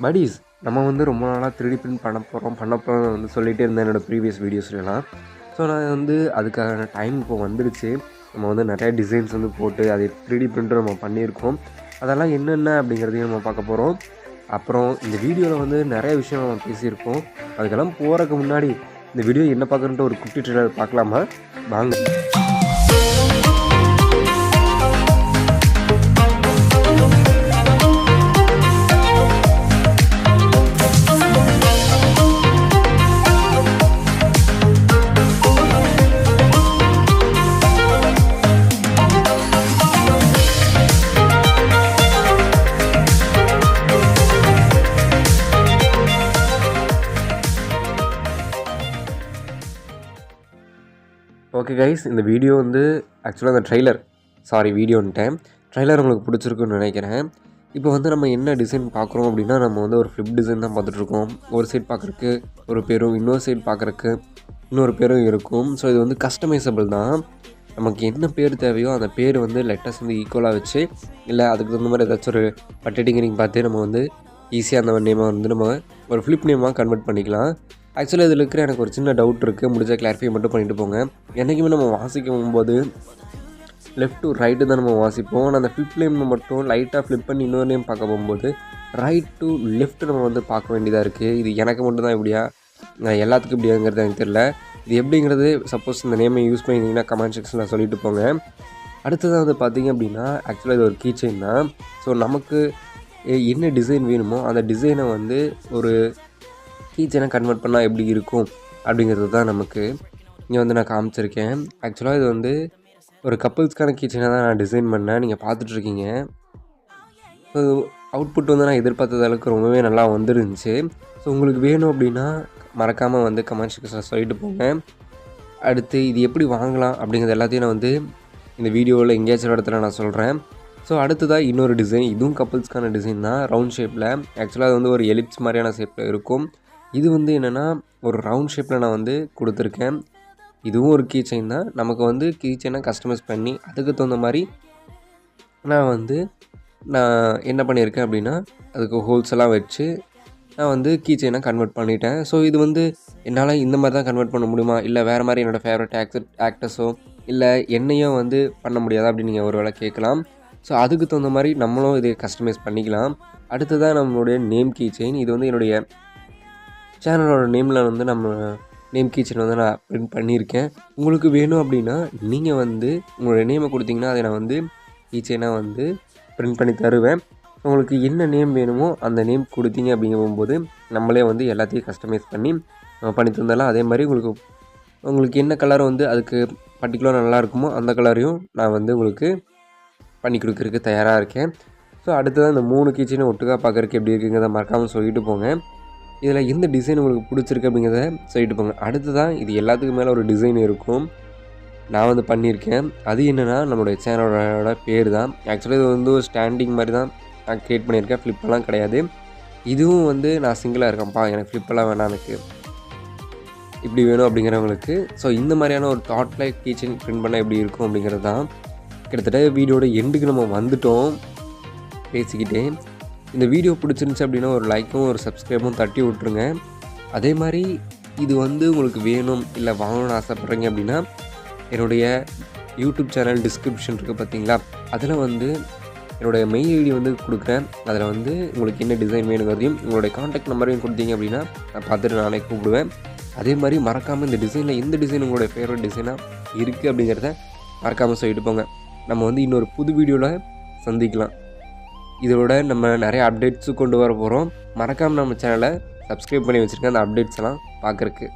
படீஸ் நம்ம வந்து ரொம்ப நாளாக 3D பிரிண்ட் பண்ண போகிறோம் வந்து சொல்லிகிட்டே இருந்தேன் என்னோடய ப்ரீவியஸ் வீடியோஸ்லாம். ஸோ நான் வந்து அதுக்கான டைம் இப்போ வந்துடுச்சு. நம்ம வந்து நிறையா டிசைன்ஸ் வந்து போட்டு அதை 3D பிரிண்ட்டும் நம்ம பண்ணியிருக்கோம். அதெல்லாம் என்னென்ன அப்படிங்கிறதையும் நம்ம பார்க்க போகிறோம். அப்புறம் இந்த வீடியோவில் வந்து நிறைய விஷயம் நம்ம பேசியிருக்கோம். அதுக்கெல்லாம் போகிறதுக்கு முன்னாடி இந்த வீடியோ என்ன பார்க்குறன்ட்டு ஒரு குட்டி ட்ரெய்லர் பார்க்கலாமா? வாங்க. ஓகே கைஸ், இந்த வீடியோ வந்து ஆக்சுவலாக அந்த ட்ரெய்லர் உங்களுக்கு பிடிச்சிருக்குன்னு நினைக்கிறேன். இப்போ வந்து நம்ம என்ன டிசைன் பார்க்குறோம் அப்படின்னா, நம்ம வந்து ஒரு ஃப்ளிப் டிசைன் தான் பார்த்துட்ருக்கோம். ஒரு சைட் பார்க்குறக்கு ஒரு பேரும், இன்னொரு சைட் பார்க்குறக்கு இன்னொரு பேரும் இருக்கும். ஸோ இது வந்து கஸ்டமைசபிள் தான். நமக்கு என்ன பேர் தேவையோ அந்த பேர் வந்து லெட்டர்ஸ் வந்து ஈக்குவலாக வச்சு, இல்லை அதுக்கு தகுந்த மாதிரி ஏதாச்சும் ஒரு பட்டடிங்கரிங் பார்த்து நம்ம வந்து ஈஸியாக அந்த நேமை வந்து நம்ம ஒரு ஃப்ளிப் நேமாக கன்வெர்ட் பண்ணிக்கலாம். ஆக்சுவலாக இதில் இருக்கிற எனக்கு ஒரு சின்ன டவுட் இருக்குது, முடிஞ்சால் கிளாரிஃபை மட்டும் பண்ணிட்டு போங்க. என்றைக்குமே நம்ம வாசிக்கும் போது லெஃப்ட் டு ரைட்டு தான் நம்ம வாசிப்போம். ஆனால் அந்த ஃப்ளிப் நேம் மட்டும் லைட்டாக ஃப்ளிப் பண்ணி இன்னொரு நேம் பார்க்க போகும்போது ரைட் டு லெஃப்ட் நம்ம வந்து பார்க்க வேண்டியதாக இருக்குது. இது எனக்கு மட்டும் தான் இப்படியா, எல்லாத்துக்கும் இப்படியாங்கிறது எனக்கு தெரியல. இது எப்படிங்கிறது சப்போஸ் இந்த நேமை யூஸ் பண்ணியிருந்தீங்கன்னா கமெண்ட் செக்ஷனில் சொல்லிட்டு போங்க. அடுத்ததாக வந்து பார்த்திங்க அப்படின்னா, ஆக்சுவலாக இது ஒரு கீ செயின் தான். ஸோ நமக்கு என்ன டிசைன் வேணுமோ அந்த டிசைனை வந்து ஒரு கீ செயினை கன்வெர்ட் பண்ணால் எப்படி இருக்கும் அப்படிங்கிறது தான் நமக்கு இங்கே வந்து நான் காமிச்சிருக்கேன். ஆக்சுவலாக இது வந்து ஒரு கப்புள்ஸ்க்கான கீ செயினை தான் நான் டிசைன் பண்ணேன். நீங்கள் பார்த்துட்ருக்கீங்க. ஸோ அவுட்புட் வந்து நான் எதிர்பார்த்தது அளவுக்கு ரொம்பவே நல்லா வந்துருந்துச்சு. ஸோ உங்களுக்கு வேணும் அப்படின்னா மறக்காமல் வந்து கமெண்ட் செக்ஷனில் சொல்லிட்டு போங்க. அடுத்து இது எப்படி வாங்கலாம் அப்படிங்கிறது எல்லாத்தையும் நான் வந்து இந்த வீடியோவில் எங்கேயாச்சும் இடத்துல நான் சொல்கிறேன். ஸோ அடுத்ததாக இன்னொரு டிசைன், இதுவும் கப்புள்ஸ்க்கான டிசைன் தான், ரவுண்ட் ஷேப்பில். ஆக்சுவலாக அது வந்து ஒரு எலிப்ஸ் மாதிரியான ஷேப்பில் இருக்கும். இது வந்து என்னென்னா ஒரு ரவுண்ட் ஷேப்பில் நான் வந்து கொடுத்துருக்கேன். இதுவும் ஒரு கீ செயின் தான். நமக்கு வந்து கீ செயினை கஸ்டமைஸ் பண்ணி அதுக்கு தகுந்த மாதிரி நான் என்ன பண்ணியிருக்கேன் அப்படின்னா, அதுக்கு ஹோல்ஸ் எல்லாம் வச்சு நான் வந்து கீ செயினை கன்வெர்ட் பண்ணிட்டேன். ஸோ இது வந்து என்னால் இந்த மாதிரி தான் கன்வெர்ட் பண்ண முடியுமா, இல்லை வேறு மாதிரி என்னோடய ஃபேவரட் ஆக்டர்ஸோ இல்லை என்னையோ வந்து பண்ண முடியாதா அப்படின்னு நீங்கள் ஒரு வேளை கேட்கலாம். ஸோ அதுக்கு தகுந்த மாதிரி நம்மளும் இதை கஸ்டமைஸ் பண்ணிக்கலாம். அடுத்ததாக நம்மளுடைய நேம் கீ செயின். இது வந்து என்னுடைய சேனலோட நேமில் வந்து நம்ம நேம் கீ செயின் வந்து நான் பிரிண்ட் பண்ணியிருக்கேன். உங்களுக்கு வேணும் அப்படின்னா நீங்கள் வந்து உங்களுடைய நேமை கொடுத்தீங்கன்னா அதை நான் வந்து கீ செயினாக வந்து பிரிண்ட் பண்ணி தருவேன். உங்களுக்கு என்ன நேம் வேணுமோ அந்த நேம் கொடுத்தீங்க அப்படிங்கும்போது நம்மளே வந்து எல்லாத்தையும் கஸ்டமைஸ் பண்ணி பண்ணி தந்தாலும், அதே மாதிரி உங்களுக்கு என்ன கலர் வந்து அதுக்கு பர்டிகுலராக நல்லா இருக்குமோ அந்த கலரையும் நான் வந்து உங்களுக்கு பண்ணி கொடுக்குறதுக்கு தயாராக இருக்கேன். ஸோ அடுத்ததான் இந்த 3 கீ செயினை ஒட்டுக்காக பார்க்குறதுக்கு எப்படி இருக்குங்கிறத மறக்காமல் சொல்லிட்டு போங்க. இதில் எந்த டிசைன் உங்களுக்கு பிடிச்சிருக்கு அப்படிங்கிறத சொல்லிட்டு போங்க. அடுத்ததான் இது எல்லாத்துக்கும் மேலே ஒரு டிசைன் இருக்கும், நான் வந்து பண்ணியிருக்கேன். அது என்னென்னா நம்மளுடைய சேனலோட பேர் தான். ஆக்சுவலாக இது வந்து ஒரு ஸ்டாண்டிங் மாதிரி தான் நான் க்ரியேட் பண்ணியிருக்கேன், ஃப்ளிப்பெல்லாம் கிடையாது. இதுவும் வந்து நான் சிங்கிளாக இருக்கேன்ப்பா, எனக்கு ஃப்ளிப்பெல்லாம் வேணாம், எனக்கு இப்படி வேணும் அப்படிங்கிறவங்களுக்கு. ஸோ இந்த மாதிரியான ஒரு தாட்ல கீ செயின் பிரிண்ட் பண்ணால் எப்படி இருக்கும் அப்படிங்கிறது தான். கிட்டத்தட்ட வீடியோட எண்டுக்கு நம்ம வந்துட்டோம் பேசிக்கிட்டே. இந்த வீடியோ பிடிச்சிருந்துச்சி அப்படின்னா ஒரு லைக்கும் ஒரு சப்ஸ்கிரைபும் தட்டி விட்ருங்க. அதே மாதிரி இது வந்து உங்களுக்கு வேணும் இல்லை வாங்கணும்னு ஆசைப்பட்றீங்க அப்படின்னா என்னுடைய யூடியூப் சேனல் டிஸ்கிரிப்ஷன் இருக்குது பார்த்தீங்களா, அதில் வந்து என்னுடைய மெயில் ஐடி வந்து கொடுக்குறேன். அதில் வந்து உங்களுக்கு என்ன டிசைன் வேணுங்கிறதையும் உங்களுடைய காண்டாக்ட் நம்பரையும் கொடுத்தீங்க அப்படின்னா நான் பார்த்துட்டு நானே கூப்பிடுவேன். அதே மாதிரி மறக்காமல் இந்த டிசைனில் எந்த டிசைன் உங்களுடைய ஃபேவரட் டிசைனாக இருக்குது அப்படிங்கிறத மறக்காமல் சொல்லிட்டு போங்க. நம்ம வந்து இன்னொரு புது வீடியோவில் சந்திக்கலாம். இதோட நம்ம நிறைய அப்டேட்ஸும் கொண்டு வர போகிறோம். மறக்காமல் நம்ம சேனலை சப்ஸ்கிரைப் பண்ணி வச்சுருக்கேன் அந்த அப்டேட்ஸ் எல்லாம் பார்க்குறக்கு.